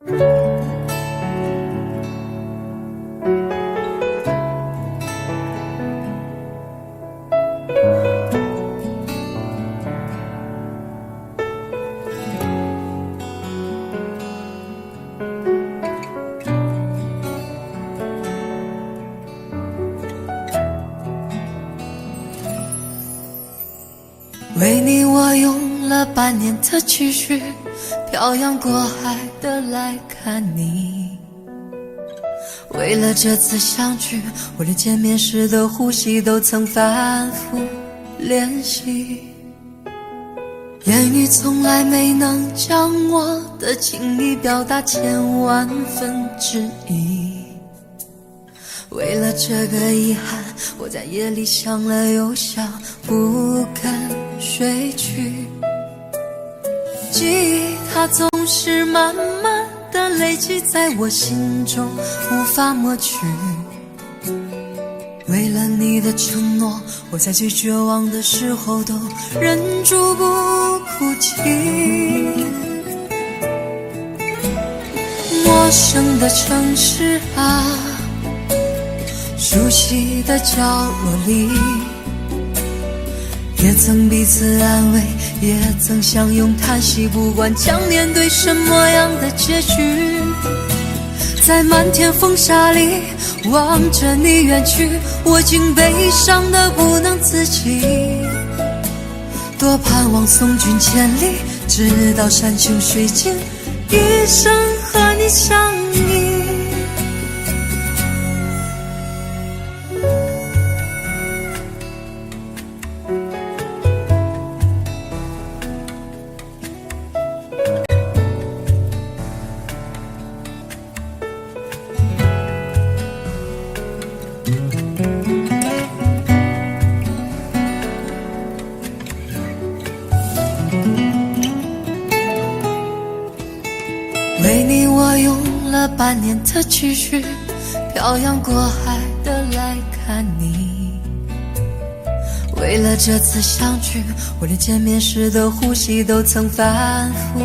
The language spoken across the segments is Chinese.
为你我用了半年的积蓄，漂洋过海的来看你。为了这次相聚，我连见面时的呼吸都曾反复练习。言语从来没能将我的情意表达千万分之一。为了这个遗憾，我在夜里想了又想，不敢睡去。记忆它总是慢慢的累积在我心中，无法抹去。为了你的承诺，我在最绝望的时候都忍住不哭泣。陌生的城市啊，熟悉的角落里，也曾彼此安慰，也曾相拥叹息，不管将面对什么样的结局。在漫天风沙里望着你远去，我竟悲伤得不能自己。多盼望送君千里，直到山穷水尽，一生和你相依。为你我用了半年的积蓄，漂洋过海的来看你。为了这次相聚，我连见面时的呼吸都曾反复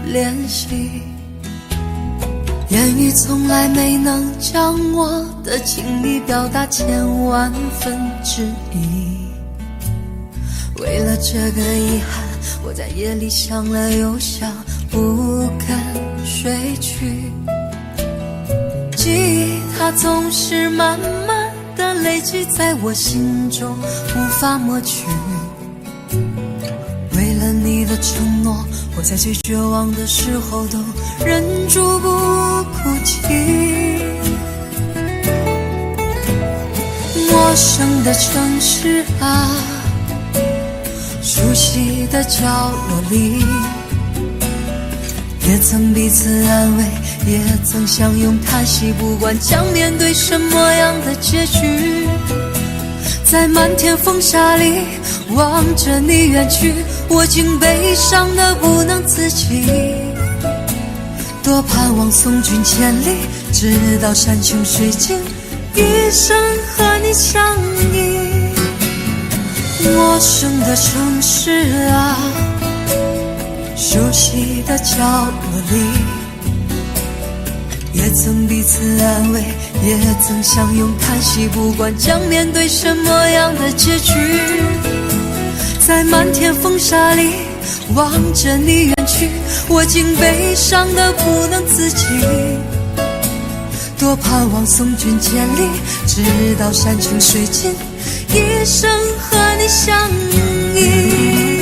练习。言语从来没能将我的情意表达千万分之一。为了这个遗憾，我在夜里想了又想，不敢睡去。记忆它总是慢慢的累积在我心中，无法抹去。为了你的承诺，我在最绝望的时候都忍住不哭泣。陌生的城市啊，熟悉的角落里，也曾彼此安慰，也曾相拥叹息，不管将面对什么样的结局。在漫天风沙里望着你远去，我竟悲伤得不能自己。多盼望送君千里，直到山穷水尽，一生和你相依。陌生的城市啊，熟悉的角落里，也曾彼此安慰，也曾相拥叹息，不管将面对什么样的结局。在漫天风沙里望着你远去，我竟悲伤得不能自己。多盼望送君千里，直到山穷水尽，一生和你相依。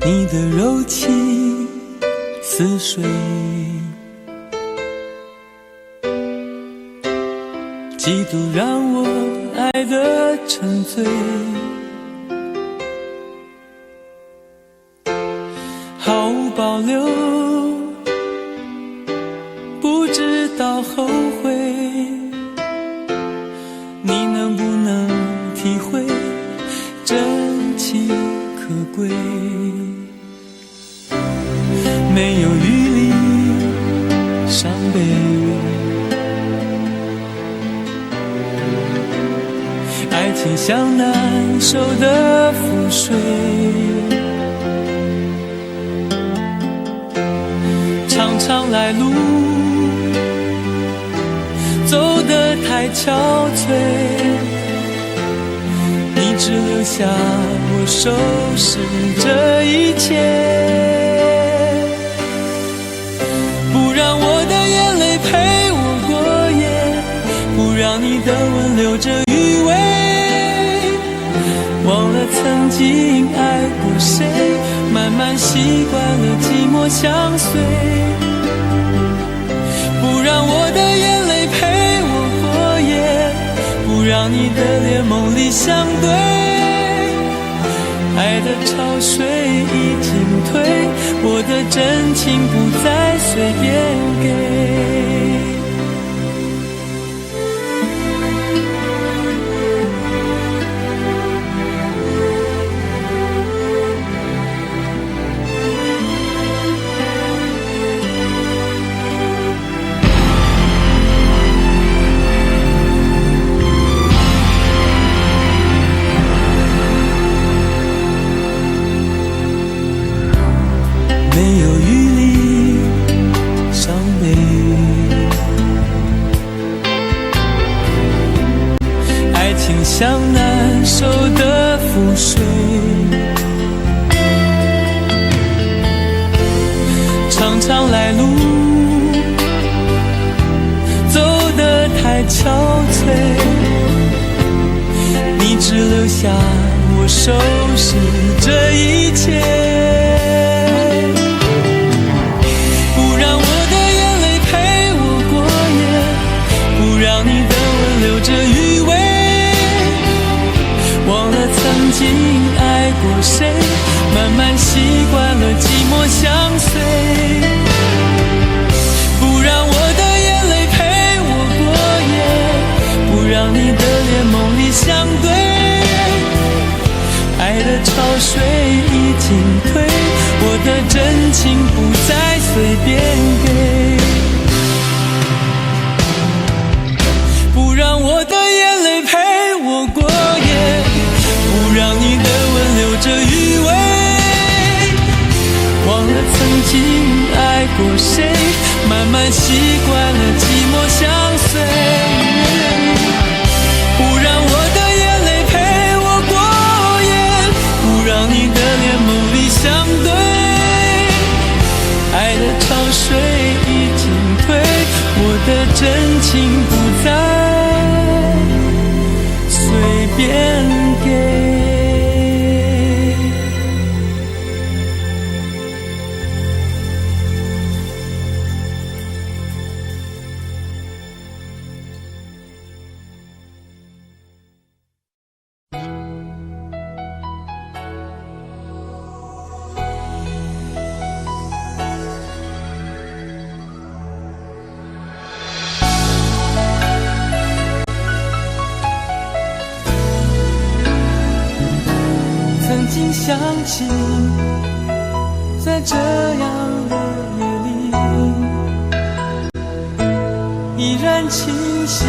你的柔情似水，嫉妒让我爱得沉醉，毫无保留，不知道后悔。你能不能体会真情可贵？没有余力伤悲，爱情像难收的覆水，常常来路走得太憔悴，你只留下我收拾这一切，不让我的眼泪陪我过夜，不让你的吻留着余味，忘了曾经爱过谁，慢慢习惯了寂寞相随，不让我的眼泪陪我过夜，不让你的脸梦里相对，爱的潮水已经退，我的真情不再随便给。没有余力伤悲，爱情像难收的覆水，常常来路走得太憔悴，你只留下我收拾这一切，让你的吻留着余味，忘了曾经爱过谁，慢慢习惯了寂寞相随，不让我的眼泪陪我过夜，不让你的脸梦里相对，爱的潮水已经退，我的真情不再随便给，不让我的眼泪陪我过夜，不让你的吻留着余味，忘了曾经爱过谁，慢慢习惯了寂寞相随，不让我的眼泪陪我过夜，不让你的脸梦里相对，爱的潮水已经退，我的真情不再随便给。曾经想起，在这样的夜里，依然清晰，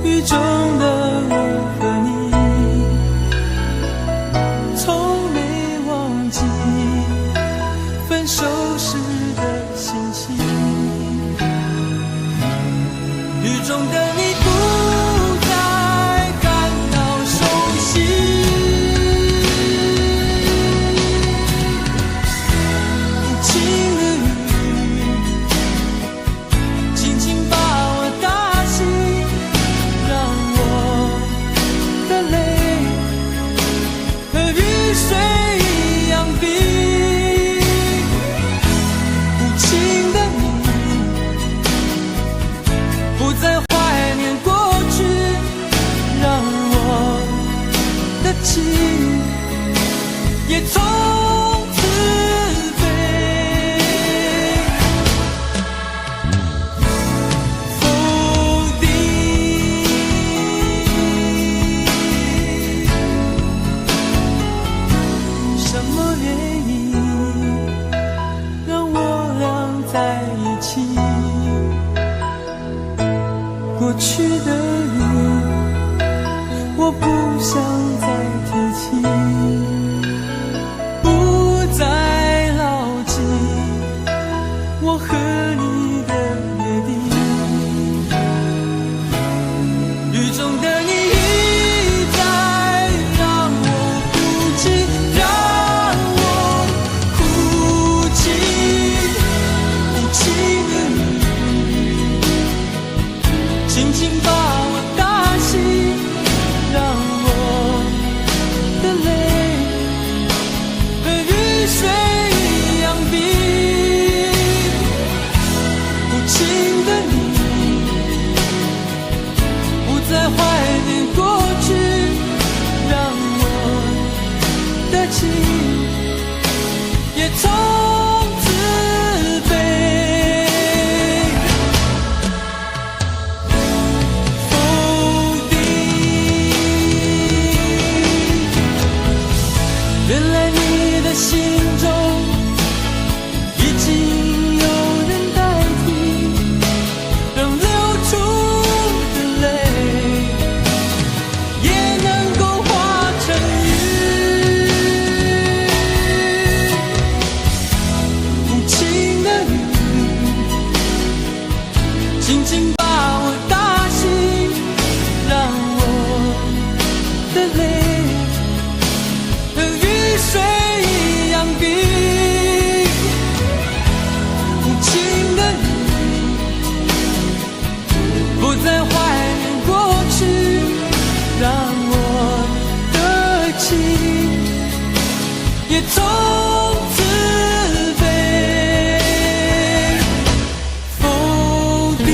雨中的我和你，从没忘记分手时的心情，雨中的你不再感到熟悉，轻轻把我打醒，让我也从此飞。否定什么原因让我俩在一起？过去的人，我不想再提起，不再牢记我和你的约定。雨中的你一再让我哭泣，让我哭泣，无情的你轻轻把我打醒，让我的泪和雨水一样冰。无情的你不再怀念过去，让我的情也从此飞。否定，原来你的心中已经有人代替，让流出的泪也能够化成雨。无情的你轻轻把我打醒，让我的泪和雨水一样冰。无情的你不再怀念过去，让我的情也从此飞。否定。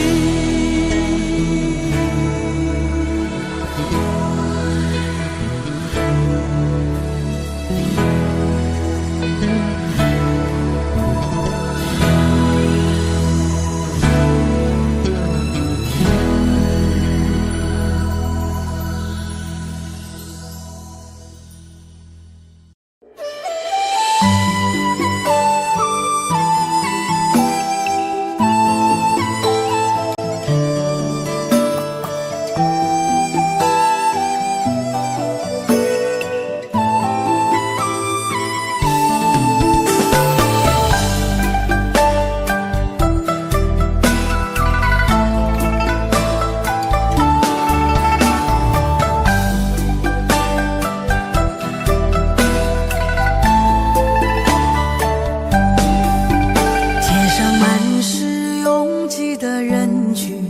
街上满是拥挤的人群，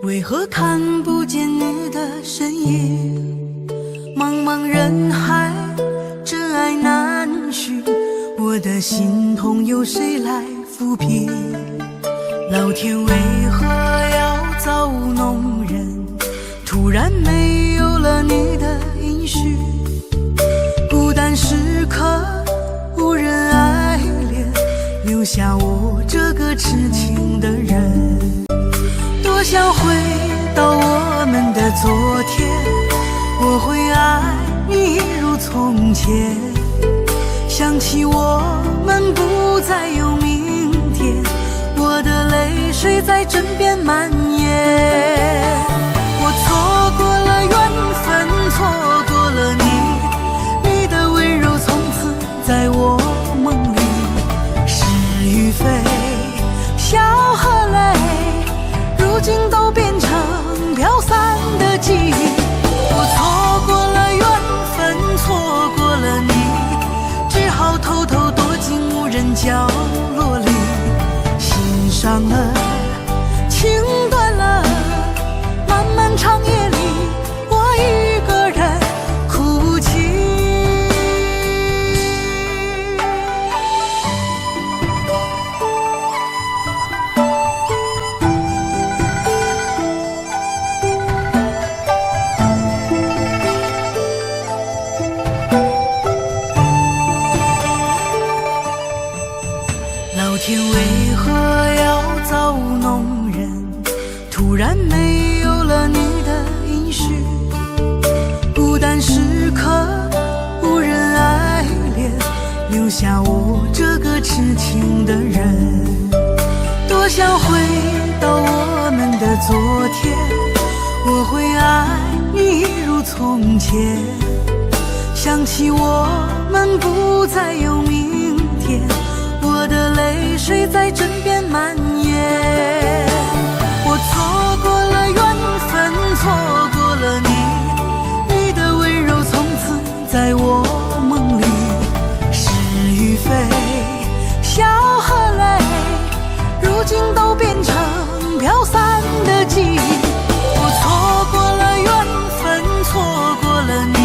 为何看不见你的身影？茫茫人海，真爱难寻，我的心痛有谁来抚平？老天为何要造物弄人？突然没有了你的音讯，孤单时刻无人爱怜，留下我这个痴情的人。多想回到我们的昨天，我会爱你如从前。想起我们不再有明天，我的泪水在枕边蔓延。我错过了缘分，错过了你，你的温柔从此在我梦里。是与非，笑和泪，如今都变成飘散的记忆。我错过了缘分，错过了你，只好偷偷躲进无人角落里。心伤了，情断了，天为何要造弄人？突然没有了你的音讯，孤单时刻无人爱恋，留下我这个痴情的人。多想回到我们的昨天，我会爱你一如从前。想起我们不再有明天，我的泪水在枕边蔓延。我错过了缘分，错过了你，你的温柔从此在我梦里。是与非，笑和泪，如今都变成飘散的记忆。我错过了缘分，错过了你，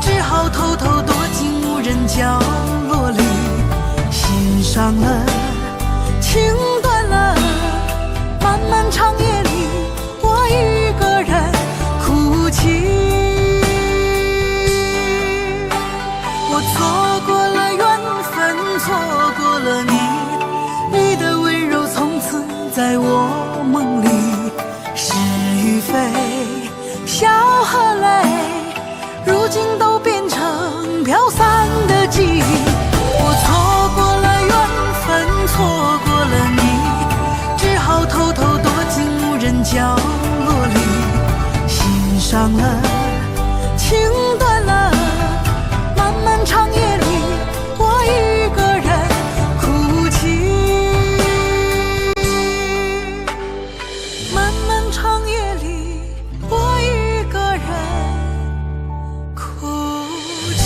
只好偷偷躲进无人角落里。心伤了，情断了，漫漫长夜里，我一个人哭泣。我错过了缘分，错过了你，你的温柔从此在我梦里。是与非，笑和泪，如今都变成飘散的记忆。我错过了缘分，错过了你，只好偷偷躲进无人角落里。心伤了，情断了，漫漫长夜里，我一个人哭泣。漫漫长夜里，我一个人哭泣。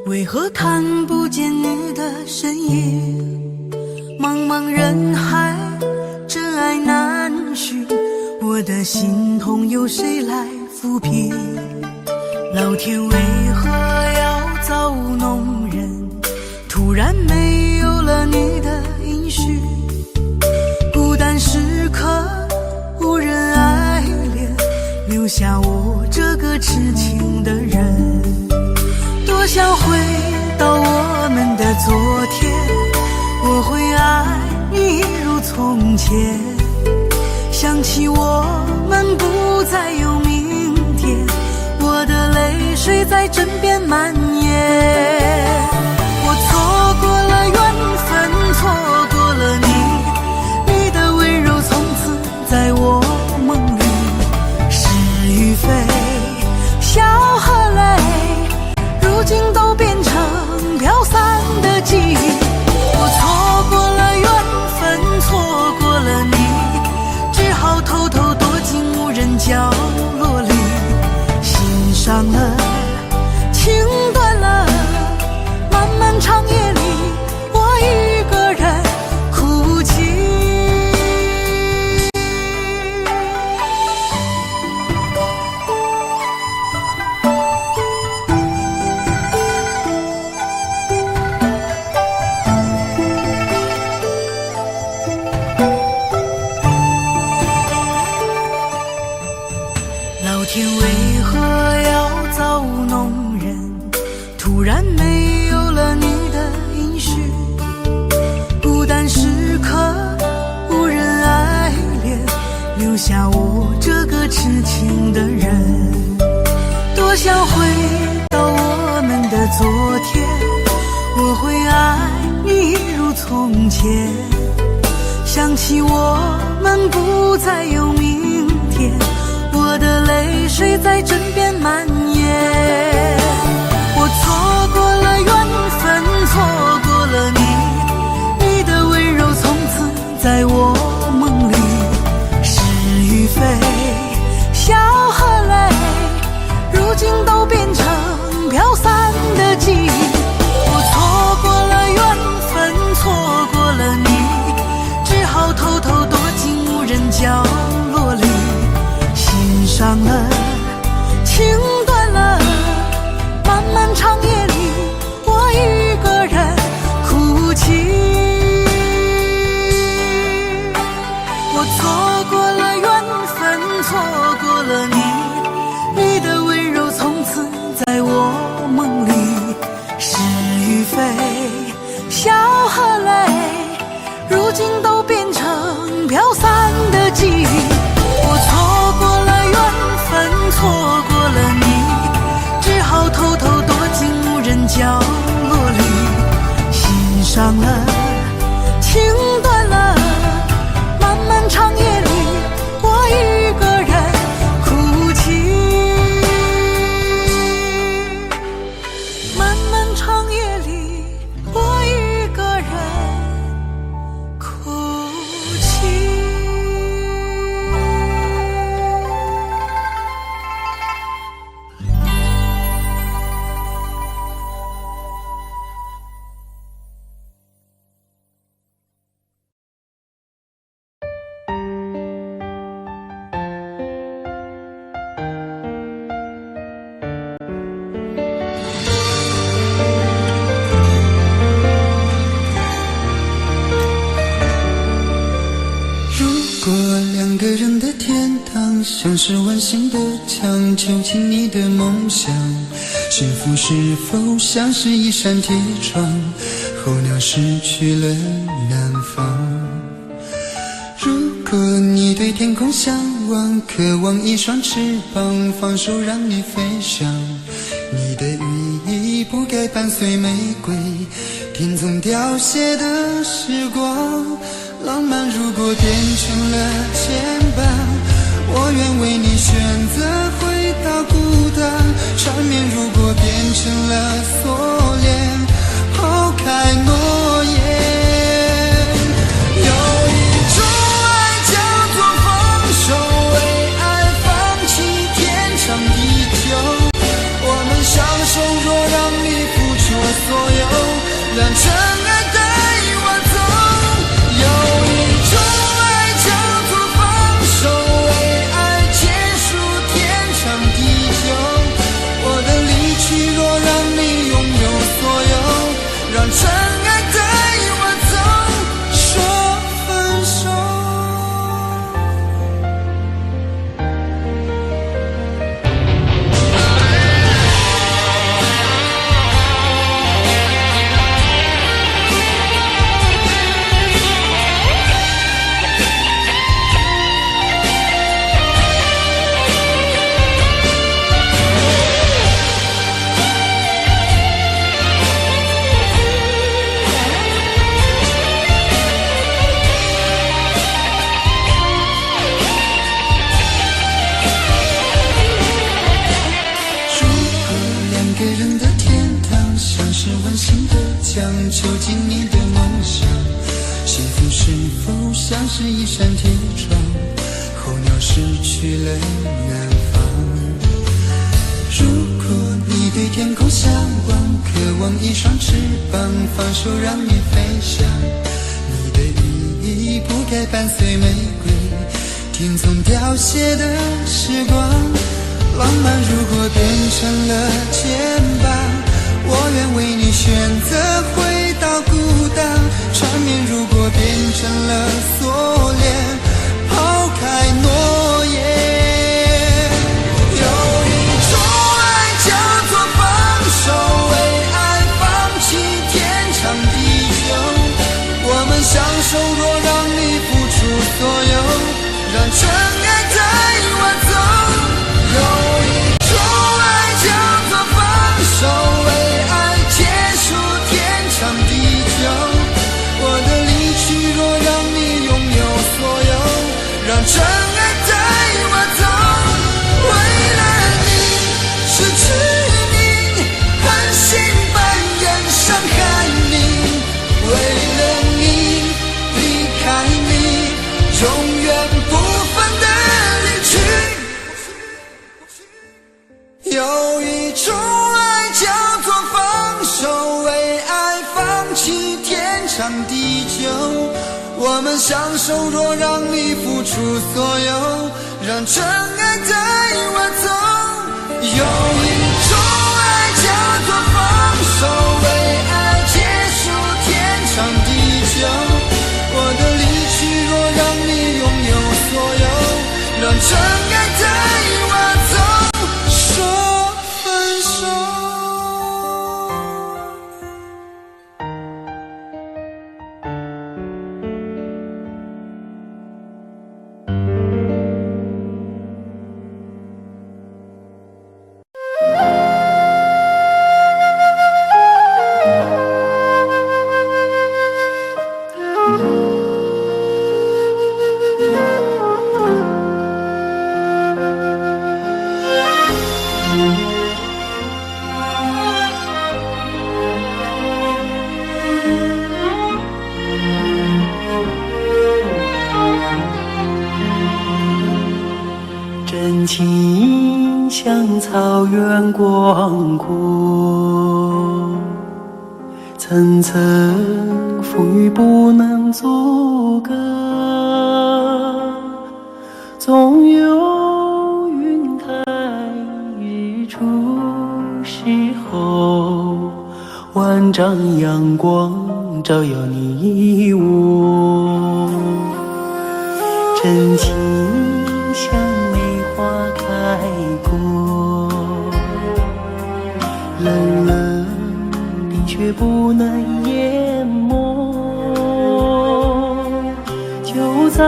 为何看不见你的身影？茫茫人海，真爱难寻，我的心痛有谁来抚平？老天为何要造弄人？突然没有了你的音讯，孤单时刻无人爱恋，留下我这个痴情的人。多想回到我们的昨天，我会爱你一如从前。想起我们不再有明天，我的泪水在枕边蔓延。我错过了缘分，错过了你，你的温柔从此在我梦里。是与非，笑和泪，如今都变成飘散的记忆。我错过了缘分，错过了你，只好偷偷躲进无人角落里。心伤了，情断了，漫漫长夜里，我一个人哭泣。老天为何要造弄人？突然没有了你的音讯，孤单时刻无人爱恋，留下我这个痴情的人。多想回到我们的昨天，我会爱你一如从前。想起我们不再有明天，我的泪水在枕边蔓延。天堂，像是温馨的墙，囚禁你的梦想。幸福是否像是一扇铁窗，候鸟失去了南方。如果你对天空向往，渴望一双翅膀，放手让你飞翔。你的羽翼不该伴随玫瑰，听从凋谢的时光。浪漫如果变成了牵绊，我愿为你选择回到孤单。缠绵如果变成了锁链，抛开诺言。有一种爱叫做放手，为爱放弃天长地久。我们相守，若让你付出所有，让真爱带我走。有一种爱叫做放手，为爱结束天长地久。我的离去，若让你拥有所有，让真爱带我走，说分手。囚禁你的梦想，幸福是否像是一扇铁窗，候鸟失去了南方。如果你对天空向往，渴望一双翅膀，放手让你飞翔。你的羽翼不该伴随玫瑰，听从凋谢的时光。浪漫如果变成了牵绊，我愿为你选择回到孤单。缠绵如果变成了锁链，抛开诺言。有一种爱叫做放手，为爱放弃天长地久。我们相守，若让你付出所有，让真爱带我走。有一种爱叫做放手，为爱结束天长地久。我的离去，若让你拥有所有，让真爱带我走。为了你失去你，狠心扮演伤害你。为了你离开你，永远不分的离去。有一种爱叫做放手，为爱放弃天长地久。我们相守，若让你付出所有，让真爱带我走。有一种爱叫做放手，为爱结束天长地久。我的离去，若让你拥有所有，让真爱带我走，说分手。真情像草原广阔，层层风雨不能阻隔，总有云开日出时候，万丈阳光照耀你我。真情像梅花开过，冷冷冰雪不能淹没。就在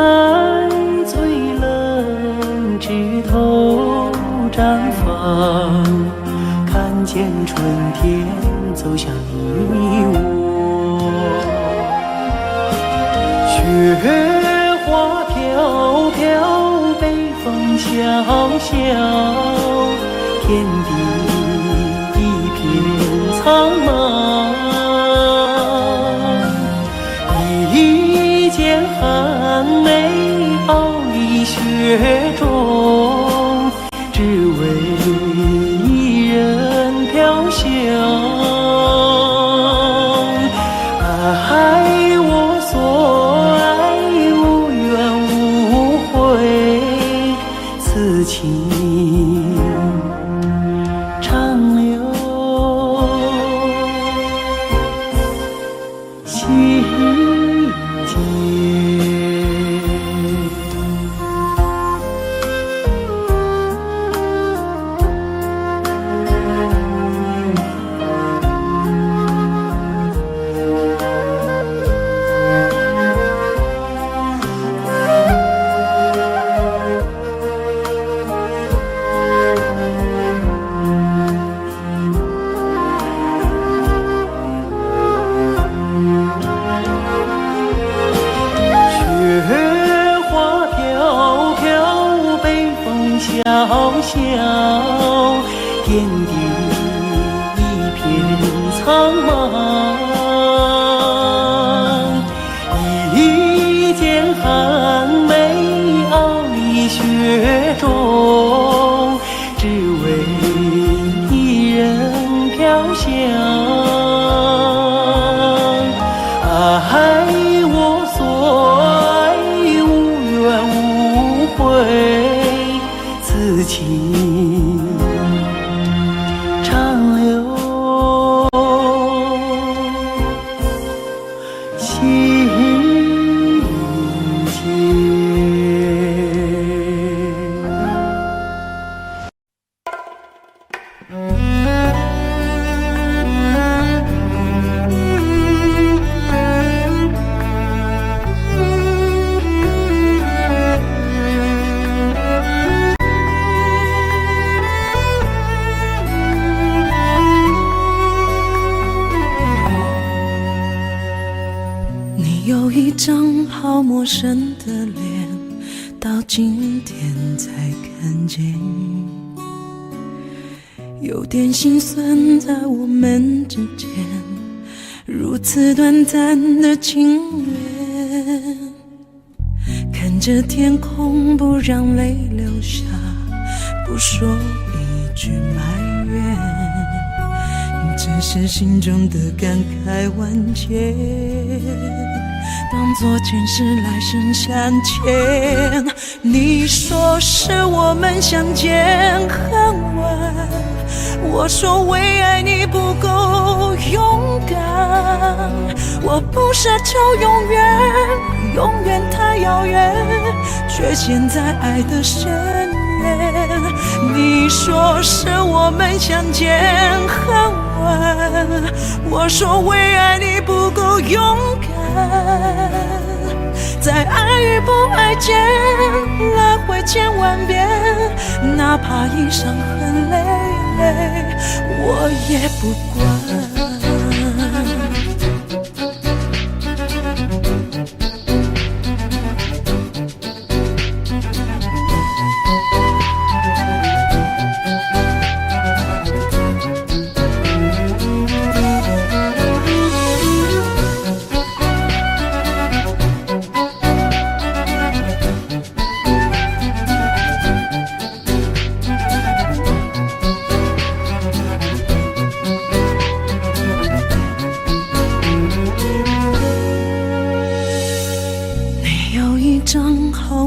最冷枝头绽放，看见春天走向你我。雪花飘飘，北风萧萧，天地一片苍茫。一剪寒梅傲立雪中，只为一人飘香。爱我所爱，无怨无悔，此情长留心间。小小天地一片苍茫，一剪寒梅傲立雪中，只为一人飘香。爱我所爱，无怨无悔，此情长留心间。有一张好陌生的脸，到今天才看见，有点心酸在我们之间，如此短暂的情缘。看着天空不让泪流下，不说一句埋怨，只是心中的感慨万千，当作前世来生相欠。你说是我们相见恨晚，我说为爱你不够勇敢。我不奢求永远，永远太遥远，却陷在爱的深渊。你说是我们相见恨晚，我说为爱你不够勇敢。在爱与不爱间来回千万遍，哪怕已伤痕累累，我也不管。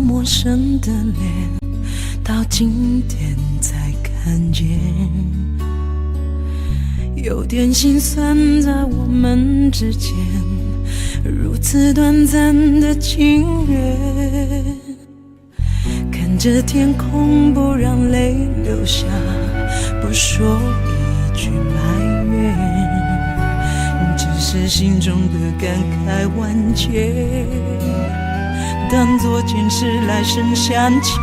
陌生的脸，到今天才看见，有点心酸在我们之间，如此短暂的情缘。看着天空不让泪流下，不说一句埋怨，只是心中的感慨万千，当作前世来生相欠。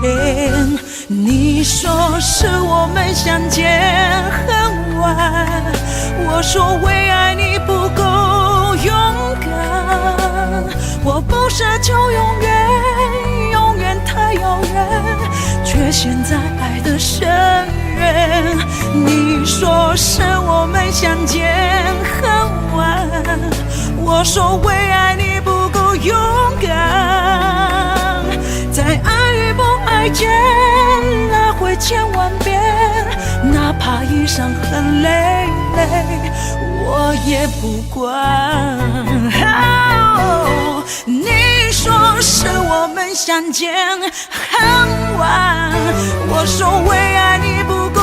你说是我们相见很晚，我说为爱你不够勇敢，我不奢求永远，永远太遥远，却陷在爱的深渊。你说是我们相见很晚，我说为爱你不够勇敢，在爱与不爱间来回千万遍，哪怕一伤痕累累我也不管。你说是我们相见很晚，我说为爱你不够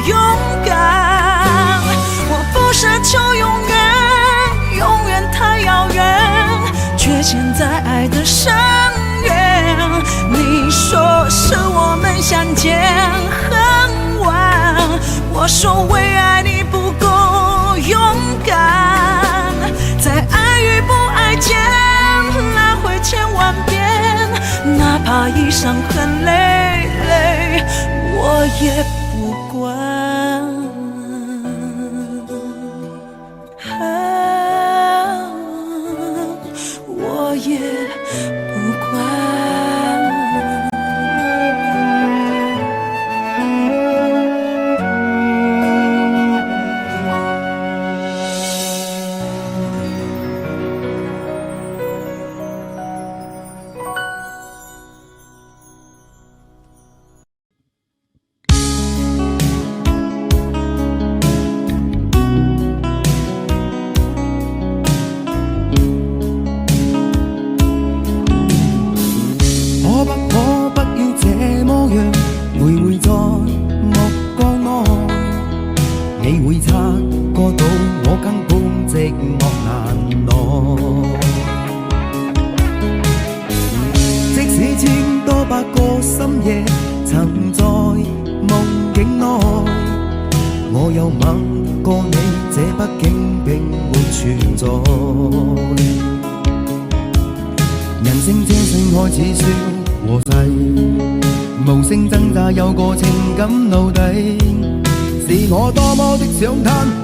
勇敢，我不奢求永远，永远太遥远，却陷在爱的深渊。你说是我们相见很晚，我说为爱你不够勇敢，在爱与不爱间来回千万遍，哪怕一伤痕累累我也不管。我也不管。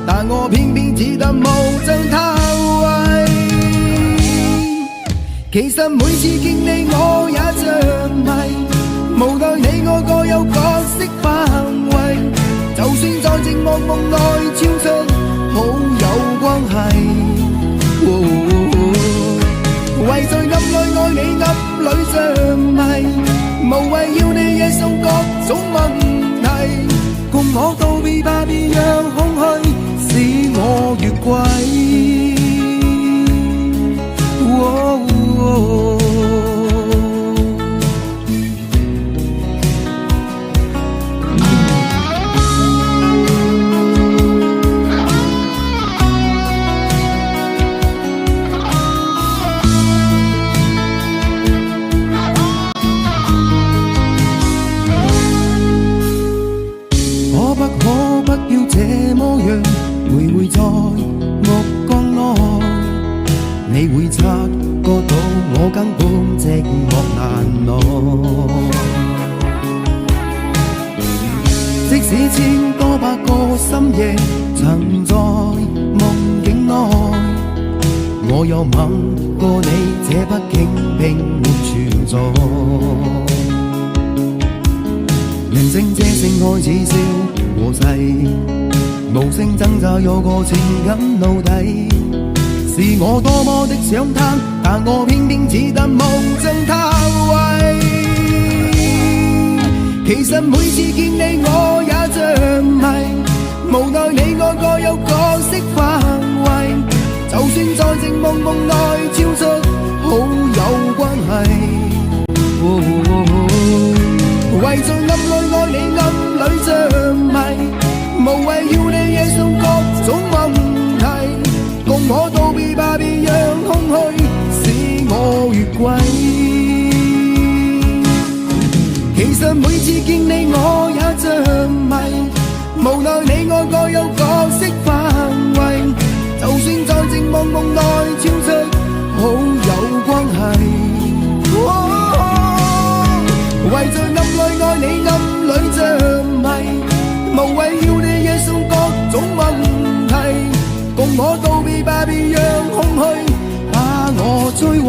但我偏偏只得無盡偷慰。其實每次見你我也着迷，無奈你我各有角色範圍，就算在寂寞夢內超出好友關係。為在暗內愛你暗裏着迷，無謂要你惹送各種問題，共我道別吧，別讓空虛使我越軌。可不可不要這麼樣，徘徊在目光內，你會察覺到我根本寂寞難耐。即使千多百個深夜曾在夢境內，我有吻過你，這畢竟並沒存在。人生這性愛似笑和誓，無聲掙扎有個情感奴隸。是我多麼的想貪，但我偏偏只得無盡偷慰。其實每次見你我也着迷，無奈你我各有角色範圍，就算在寂寞夢內超出好友關係。為在暗內愛你暗裏着迷，無謂要你惹送各種問題，共我道別吧，別讓空虛使我越軌。其實信每次見你我也着迷，無奈你我各有角色範圍，就算在寂寞夢內超出好友關係。為在暗裏愛你暗裏着迷，無謂要你惹上各種問題，共我道別吧，別讓空虛把我摧毀。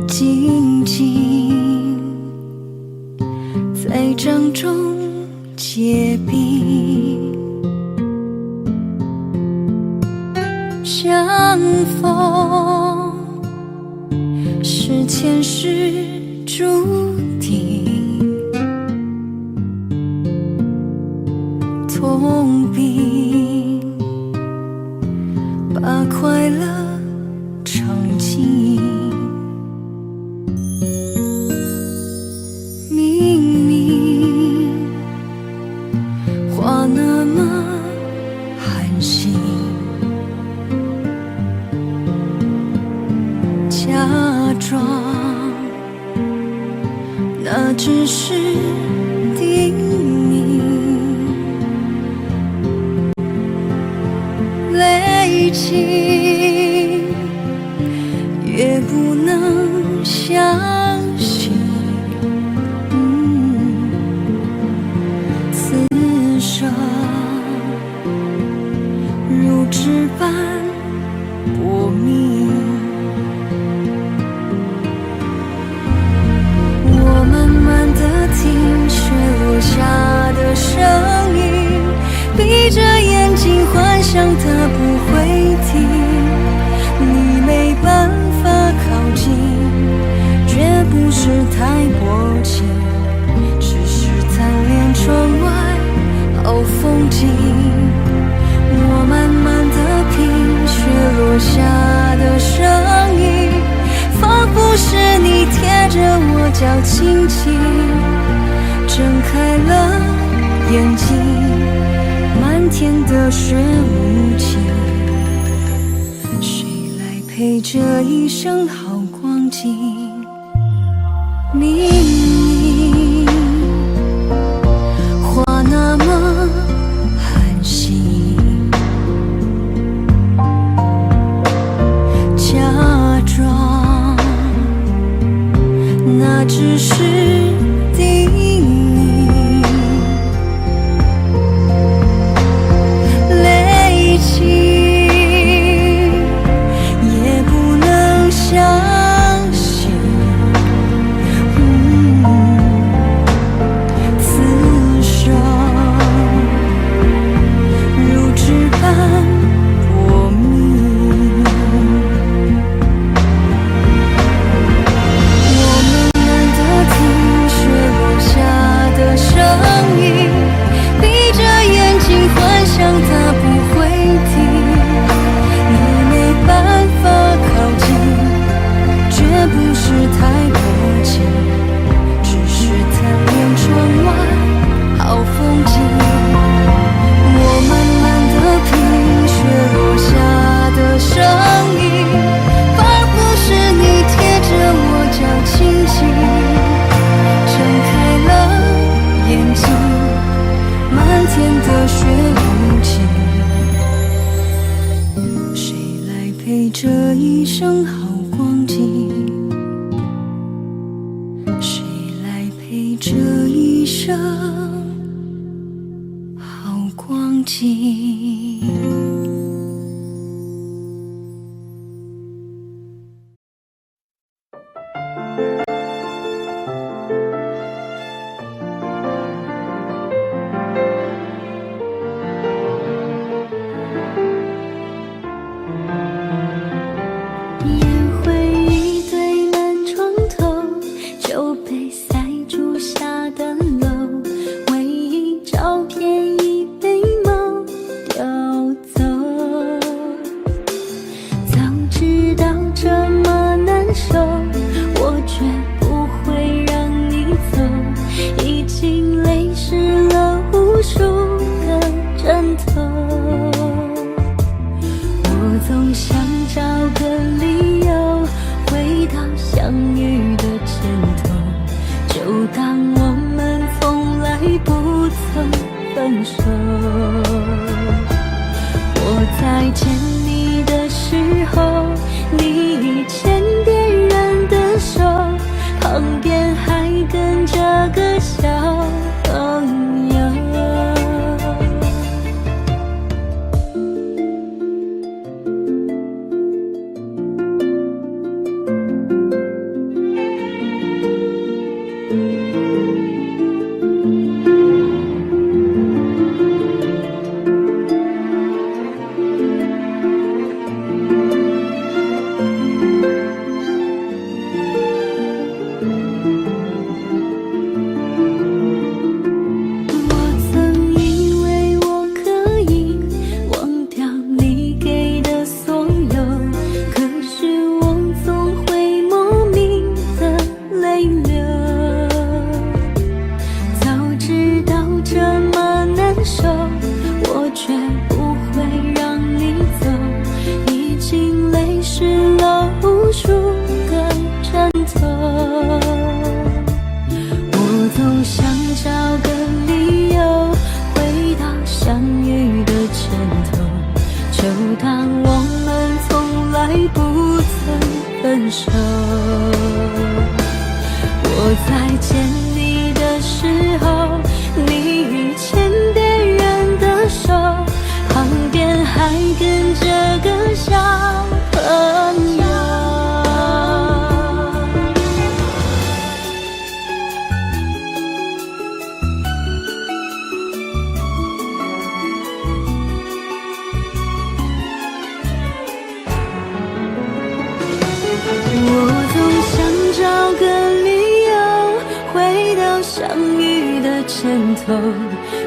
静静在掌中结冰，相逢是前世注定，痛并把快乐尝尽。明明话那么寒心，假装那只是叮咛，累积越不能相信，此生如纸般薄命。我慢慢地听雪落下的声音，闭着眼睛幻想它不会停，你没办法靠近，绝不是太薄情，只是贪恋窗外好风景。我慢慢地听雪落下的声音，仿佛是你贴着我脚轻轻睁开了眼睛，漫天的雪无情，谁来陪这一生好光景？明明话那么寒心，假装那只是叮咛，累积也不能相信，此生如纸般薄命。我慢慢地听陪这一生好光景？谁来陪这一生好光景？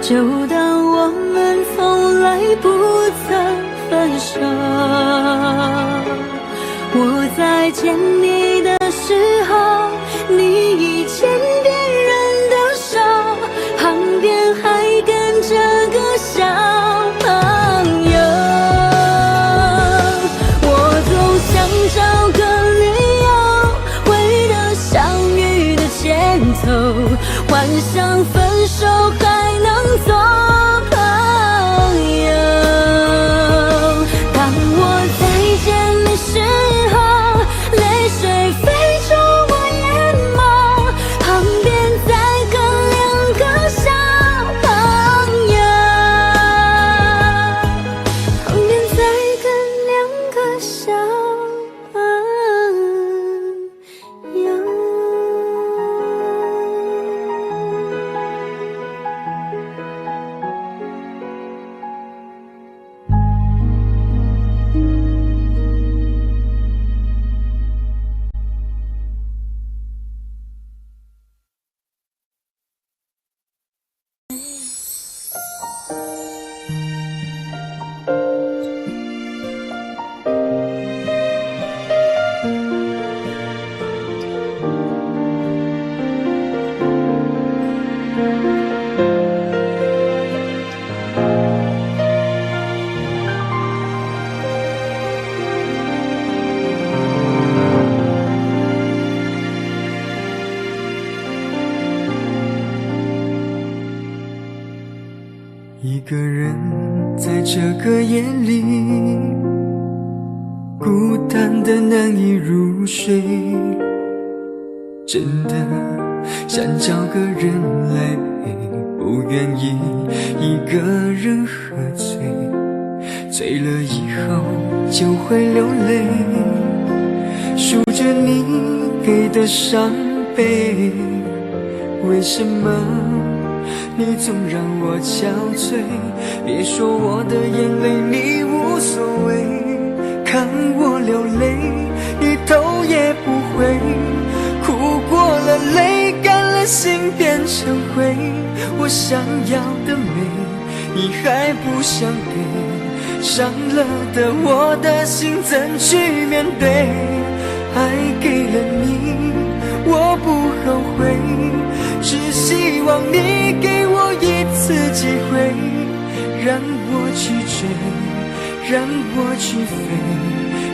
就当我们从来不曾分手。我在见你的时候，你已牵别人的手，旁边还跟着个小朋友。我总想找个理由，回到相遇的前头，幻想分手还能做朋友。当我再见你时候，泪水飞出我眼眸，旁边再跟两个小朋友，旁边再跟两个小朋友。一个人在这个夜里，孤的难以入睡，真的想找个人来陪，不愿意一个人喝醉，醉了以后就会流泪，数着你给的伤悲，为什么你总让我憔悴？别说我的眼泪你无所谓，看我流泪你头也不回，哭过了泪干了心变成灰，我想要的美你还不想给，伤了的我的心怎去面对？爱给了你我不后悔，只希望你给我一次机会，让我去追，让我去飞，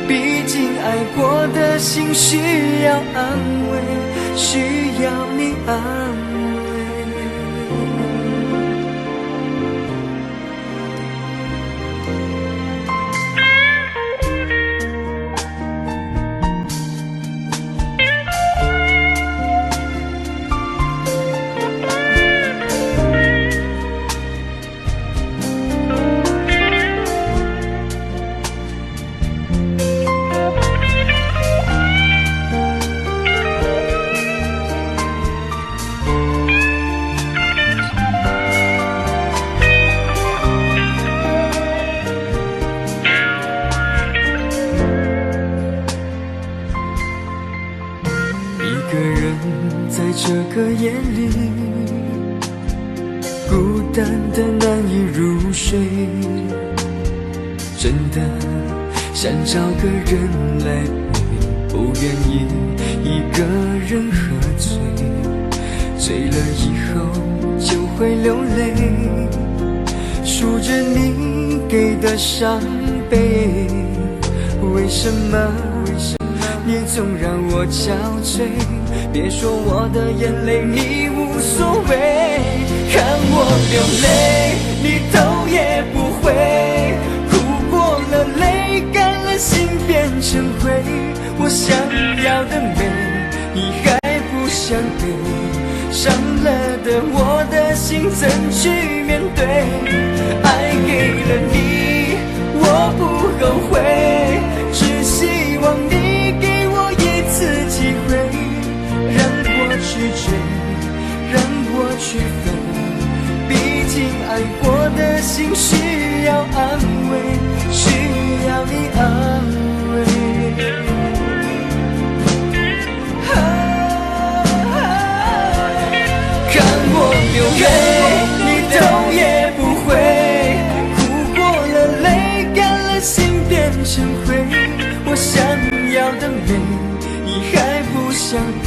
毕竟爱过的心需要安慰，需要你安慰。一个人在这个夜里，孤单的难以入睡，真的想找个人来陪，不愿意一个人喝醉，醉了以后就会流泪，数着你给的伤悲，为什么你总让我憔悴？别说我的眼泪你无所谓，看我流泪你头也不回，哭过了泪干了心变成灰，我想要的美你还不想给，伤了的我的心怎去面对？爱给了你我不后悔，只希望你给我一次机会，让我去追，让我去飞，毕竟爱过的心需要安慰，需要你安慰。看我流泪你头也不回，哭过了泪干了心变成灰，我想要的美你还不想给，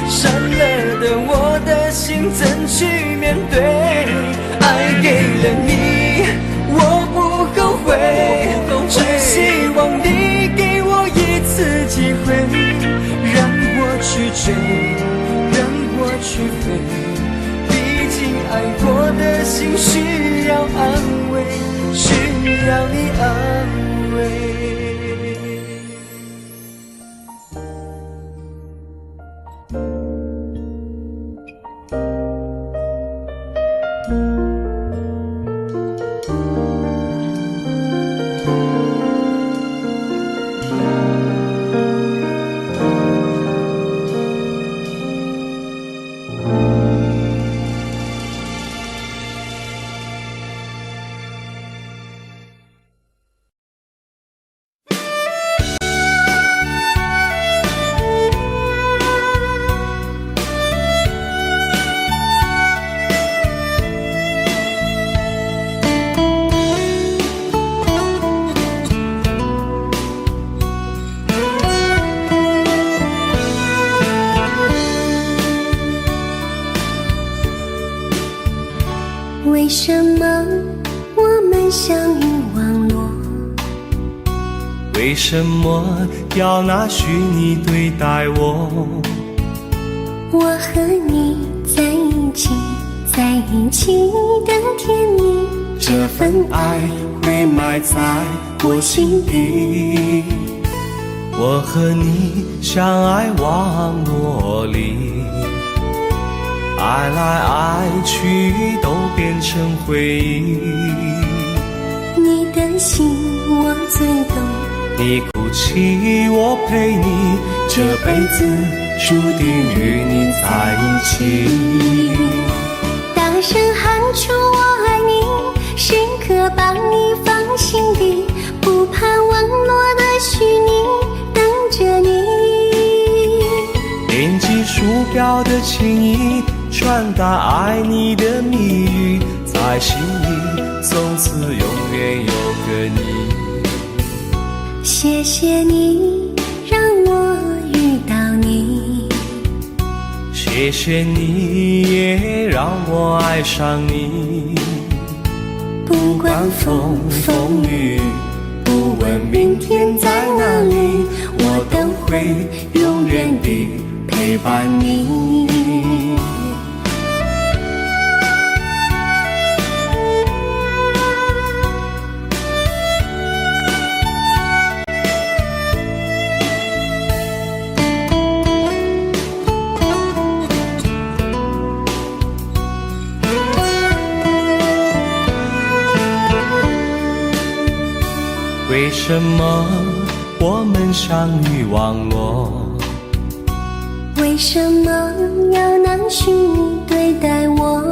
伤了的我的心怎去面对？爱给了你我不后悔，只希望你给我一次机会，让我去追，让我去飞，毕竟爱过的心需要安慰，需要你安慰。为什么我们相遇网络？为什么要拿虚拟对待我？我和你在一起，在一起的甜蜜，这份爱会埋在我心底。我和你相爱网络里，爱来爱去都变成回忆。你的心我最懂，你哭泣我陪你，这辈子注定与你在一起。大声喊出我爱你，时刻把你放心底，不怕网络的虚拟，等着你。点击鼠标的情意，传达爱你的蜜语，在心里从此永远有个你。谢谢你让我遇到你，谢谢你也让我爱上你。不管风风雨，不问明天在哪里，我都会永远地陪伴你。为什么我们相遇网络？为什么要拿虚拟对待我？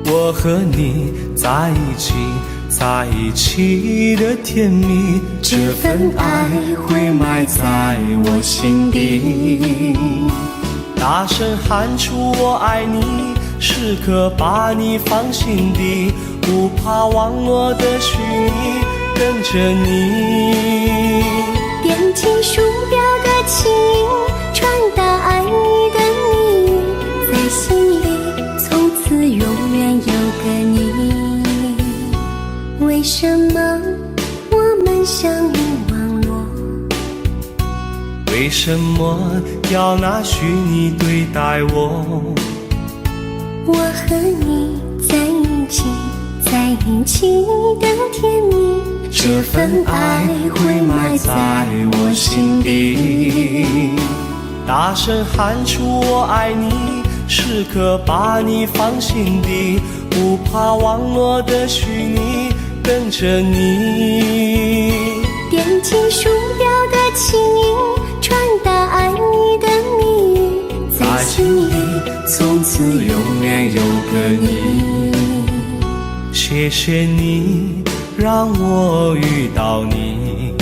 我和你在一起，在一起的甜蜜，这份爱会埋在我心底。大声喊出我爱你，时刻把你放心底，不怕网络的虚拟，跟着你。点击鼠标的情音，传达爱你的蜜语，在心里从此永远有个你。为什么我们相遇网络？为什么要拿虚拟对待我？我和你在一起，在一起的甜蜜，这份爱会埋在我心底。大声喊出我爱你，时刻把你放心底，不怕网络的虚拟，跟着你。点击鼠标的情音，传达爱你的蜜语，在心里从此永远有个你。谢谢你让我遇到你，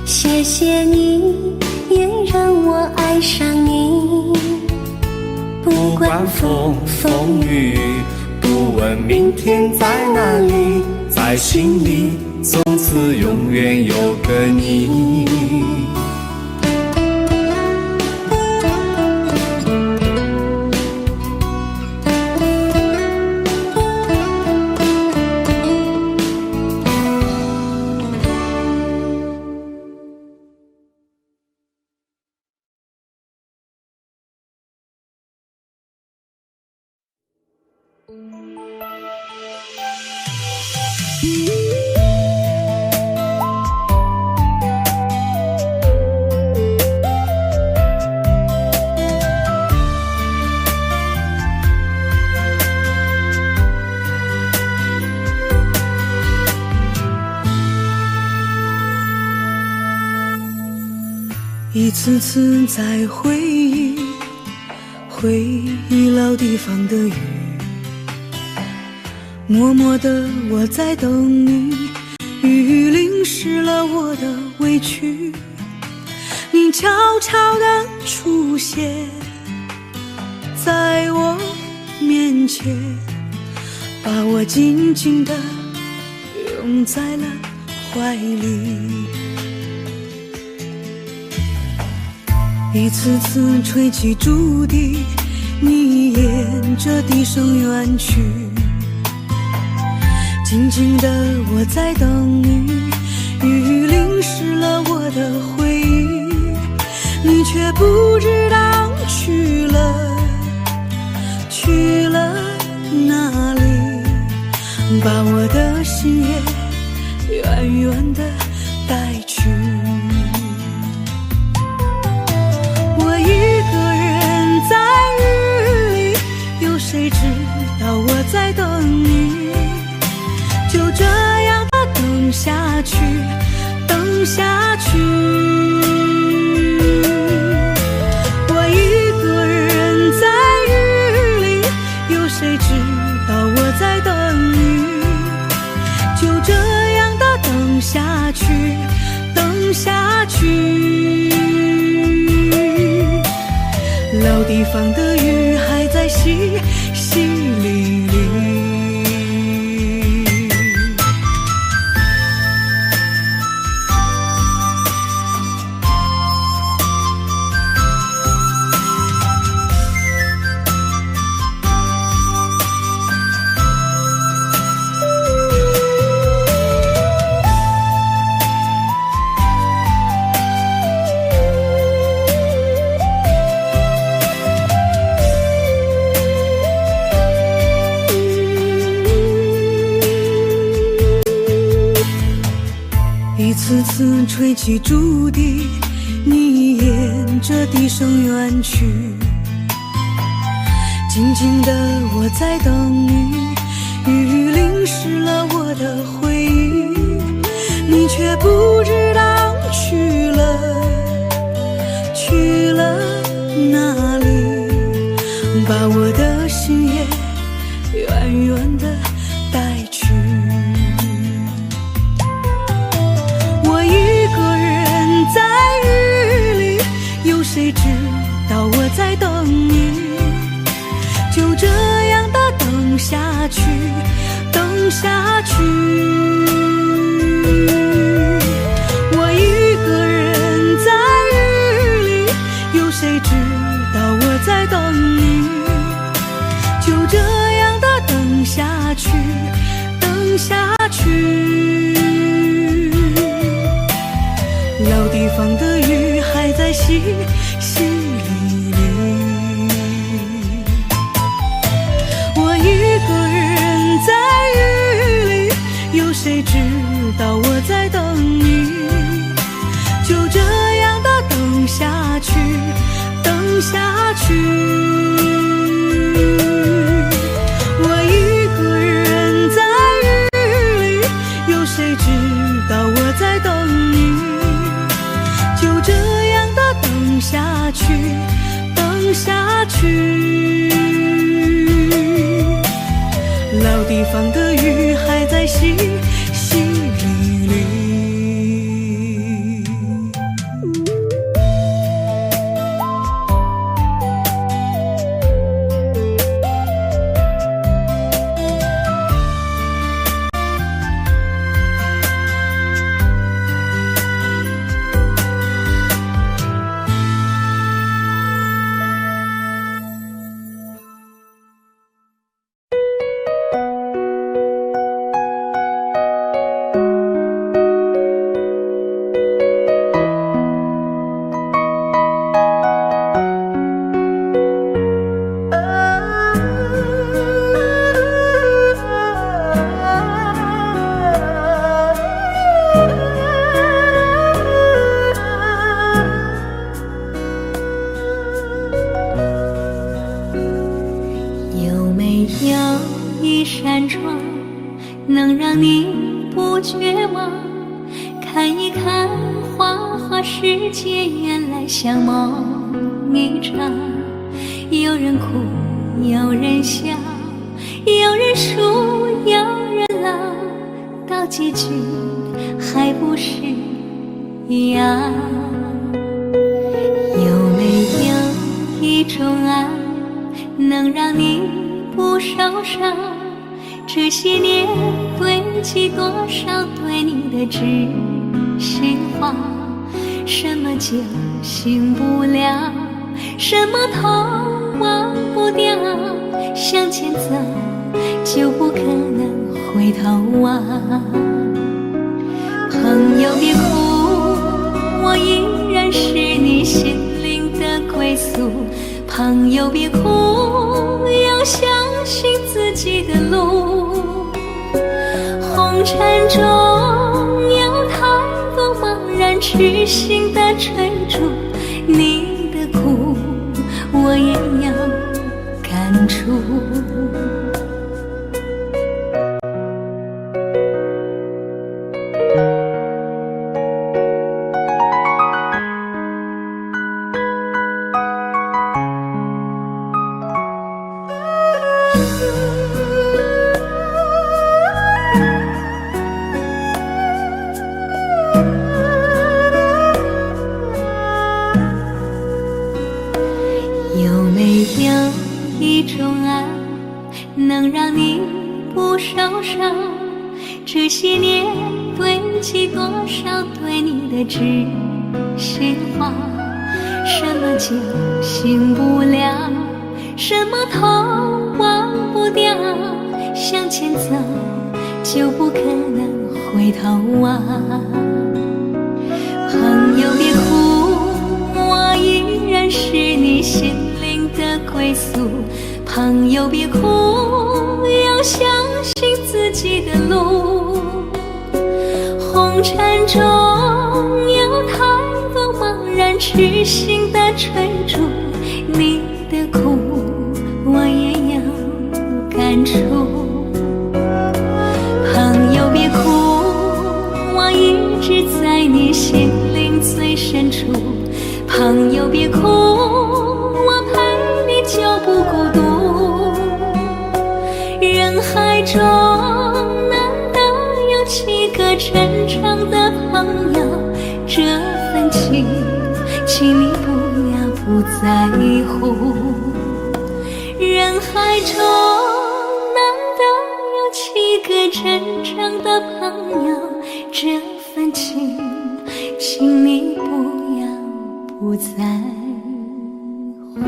谢谢你也让我爱上你。不管风风雨，不问明天在哪里，在心里从此永远有个你。一次次在回忆老地方的雨，默默的我在等你，雨淋湿了我的委屈，你悄悄地出现在我面前，把我紧紧地拥在了怀里。一次次吹起竹笛，你沿着笛声远去，静静的我在等你，雨淋湿了我的回忆，你却不知道去了哪里，把我的心也远远的带去。我在等你，就这样的等下去，等下去。我一个人在雨里，有谁知道我在等你，就这样的等下去，等下去。老地方的雨还在淅淅沥沥。一次次吹起竹笛，你沿着笛声远去，静静的我在等你，雨淋湿了我的回忆，你却不知道去了哪里，把我的心也远远的带去。谁知道我在等你，就这样的等下去，等下去。我一个人在雨里，有谁知道我在等你，就这样的等下去，等下去。老地方的雨还在淅淅沥沥，我一个人在雨里，有谁知道我在等你，就这样的等下去，等下去。我一个人在雨里，有谁知道我在等你，就这样的等下去，等下去。老地方的雨还在淅淅沥沥。能让你不绝望，看一看花花世界，原来像梦一场。有人哭，有人笑，有人输，有人老，到结局还不是一样。有没有一种爱，能让你不受伤？这些年堆积多少对你的知心话，什么就醒不了，什么痛忘不掉，向前走就不可能回头望。朋友别哭，我依然是你心灵的归宿。朋友别哭，要相信自己的路。红尘中有太多茫然痴心的追逐，你的苦我也要感触。上，这些年堆积多少对你的知心话？什么就醒不了，什么痛忘不掉，向前走就不可能回头啊。朋友别哭，我依然是你心灵的归宿。朋友别哭，要相信自己的路。红尘中有太多茫然痴心的追逐，你的苦我也有感触。朋友别哭，我一直在你心灵最深处。朋友别哭，我陪你就不孤独。人海中难得有几个真正的朋友，这份情请你不要不在乎。人海中难得有几个真正的朋友，这份情请你不要不在乎。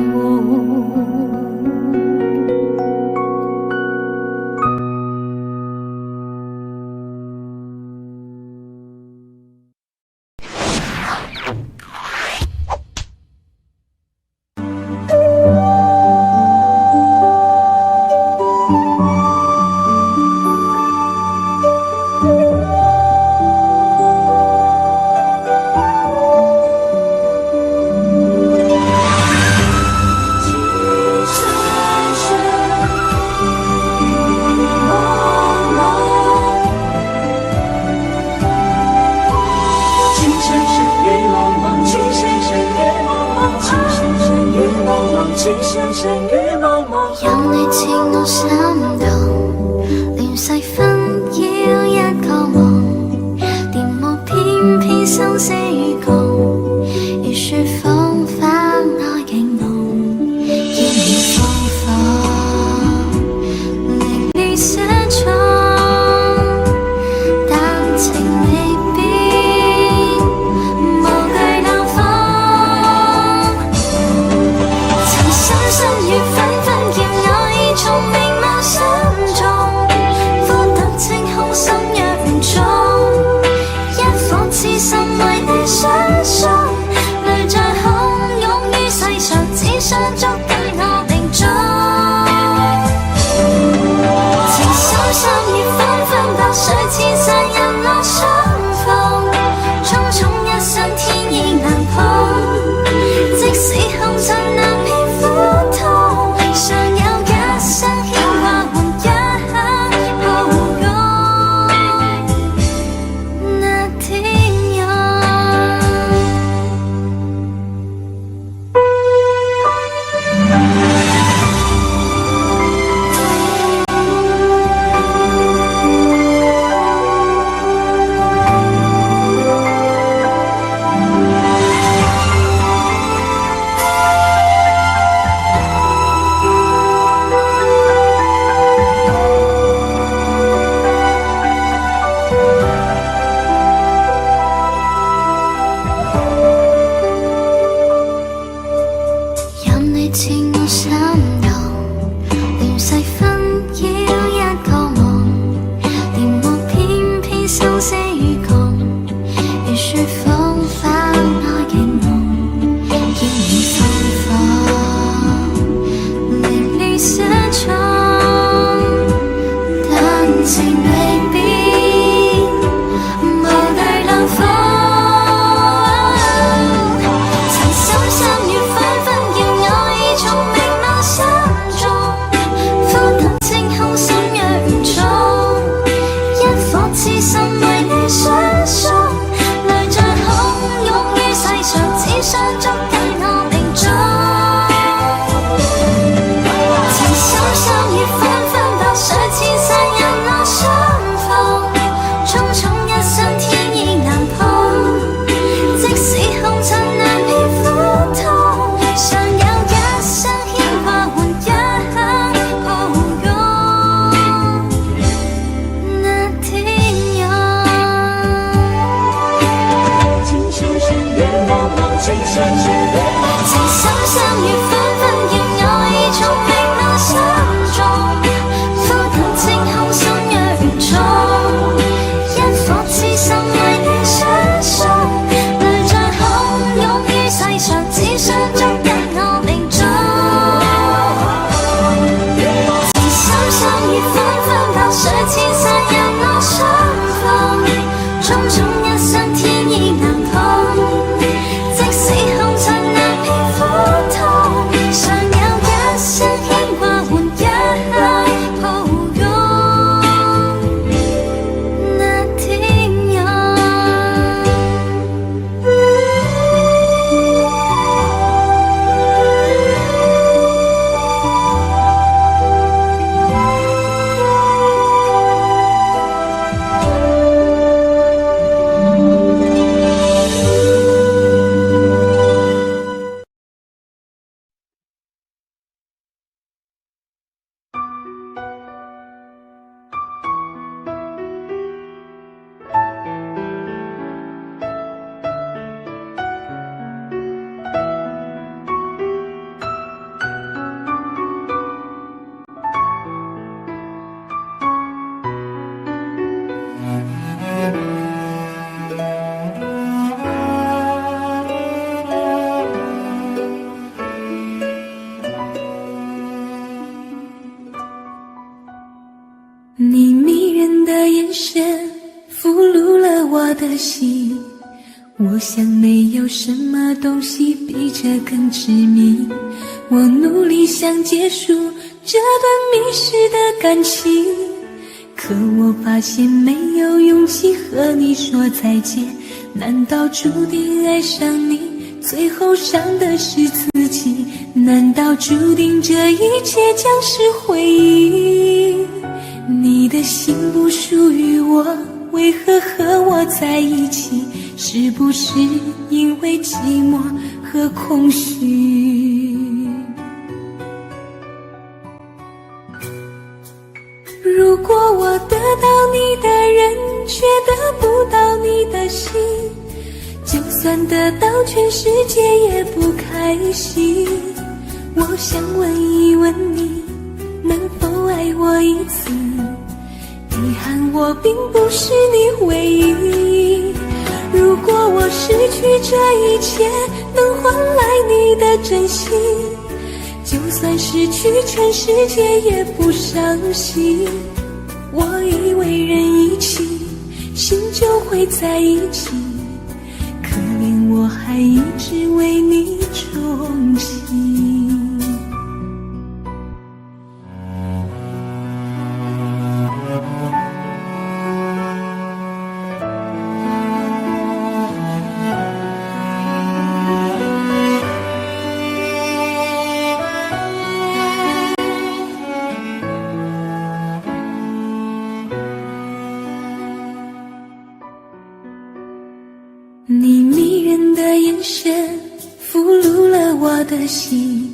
有你似我心動，連細分要一個夢，電幕偏偏生死與共，如雪風花愛勁濃，煙雨風放，令你寫錯，但情未變，無懼冷風。曾深深雨紛紛，叫我已從明眸心中一雙天意難碰，即使看盡那片苦痛，常有一聲牽掛換一刻抱擁那天佑。你迷人的眼神俘虏了我的心，我想没有什么东西比这更致命。我努力想结束这段迷失的感情，可我发现没有勇气和你说再见。难道注定爱上你，最后伤的是自己？难道注定这一切将是回忆？你的心不属于我，为何和我在一起？是不是因为寂寞和空虚？如果我得到你的人，却得不到你的心，就算得到全世界也不开心。我想问一问你，能否爱我一次？遗憾我并不是你唯一。如果我失去这一切，能换来你的真心，就算失去全世界也不伤心。我以为人一起，心就会在一起，可怜我还一直为你钟情。你迷人的眼神俘虏了我的心，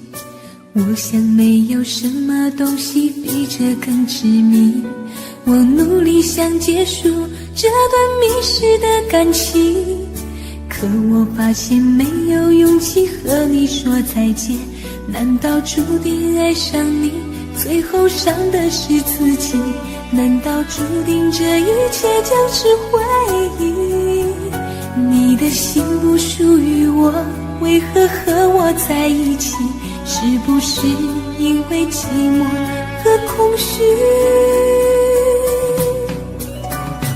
我想没有什么东西比这更致命。我努力想结束这段迷失的感情，可我发现没有勇气和你说再见。难道注定爱上你，最后伤的是自己？难道注定这一切将是回忆？你的心不属于我，为何和我在一起？是不是因为寂寞和空虚？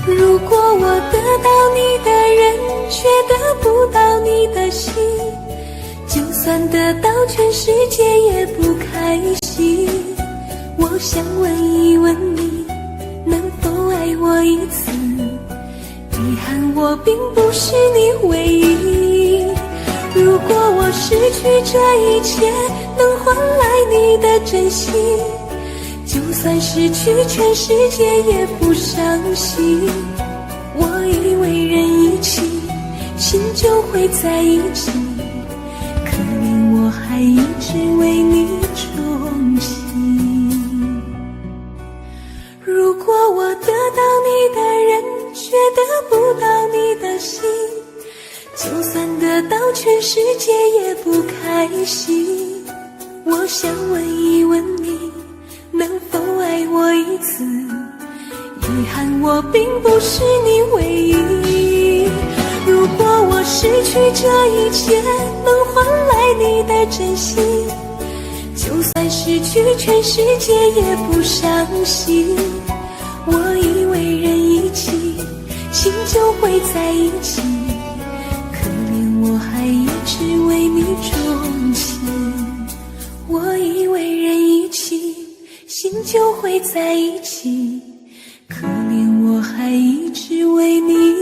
如果我得到你的人，却得不到你的心，就算得到全世界也不开心。我想问一问你，能否爱我一次？遗憾我并不是你唯一。如果我失去这一切，能换来你的真心，就算失去全世界也不伤心。我以为人一起，心就会在一起，可怜我还一直为你钟情。如果我得到你的人，却得不到你的心，就算得到全世界也不开心。我想问一问你，能否爱我一次？遗憾我并不是你唯一。如果我失去这一切，能换来你的真心，就算失去全世界也不伤心。我以为人一起，心就会在一起。可怜我还一直为你钟情，我以为人一起，心就会在一起。可怜我还一直为你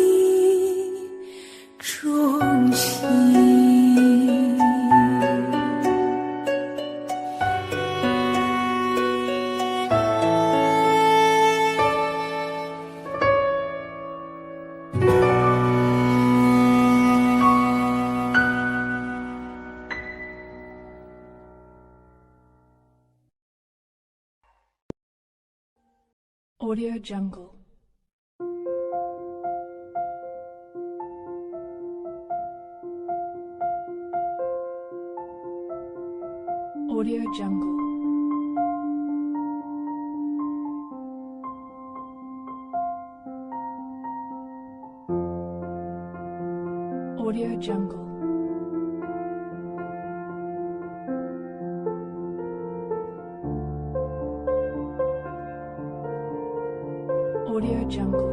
钟情。Audio Jungle. Audio Jungle. Audio Jungle. Audio Jungle.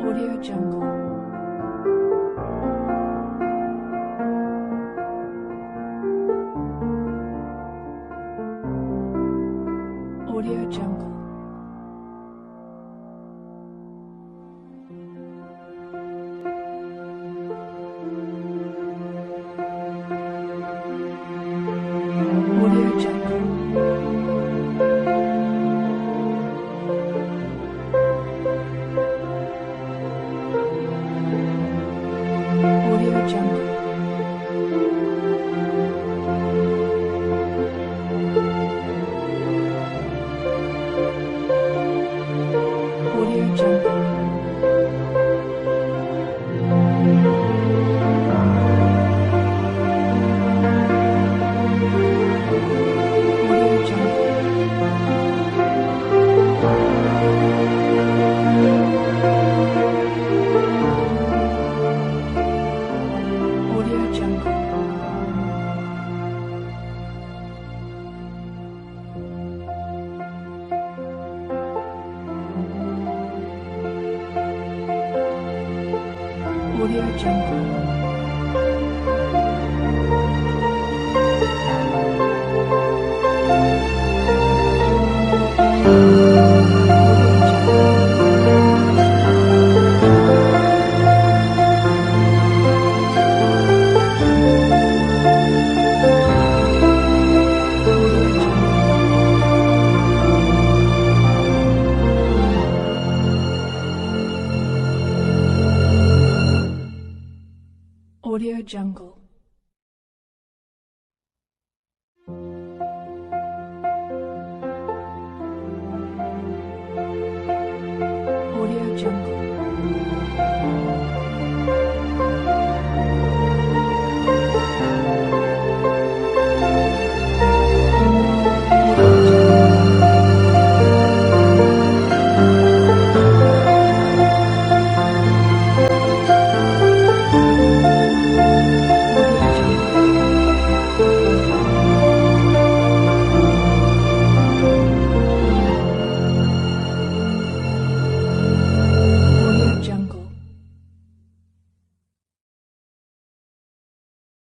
Audio Jungle. Audio Jungle. Audio Jungle. Audio Jungle. Audio Jungle. Audio Jungle. Audio Jungle. Audio Jungle. Audio Jungle. Audio Jungle.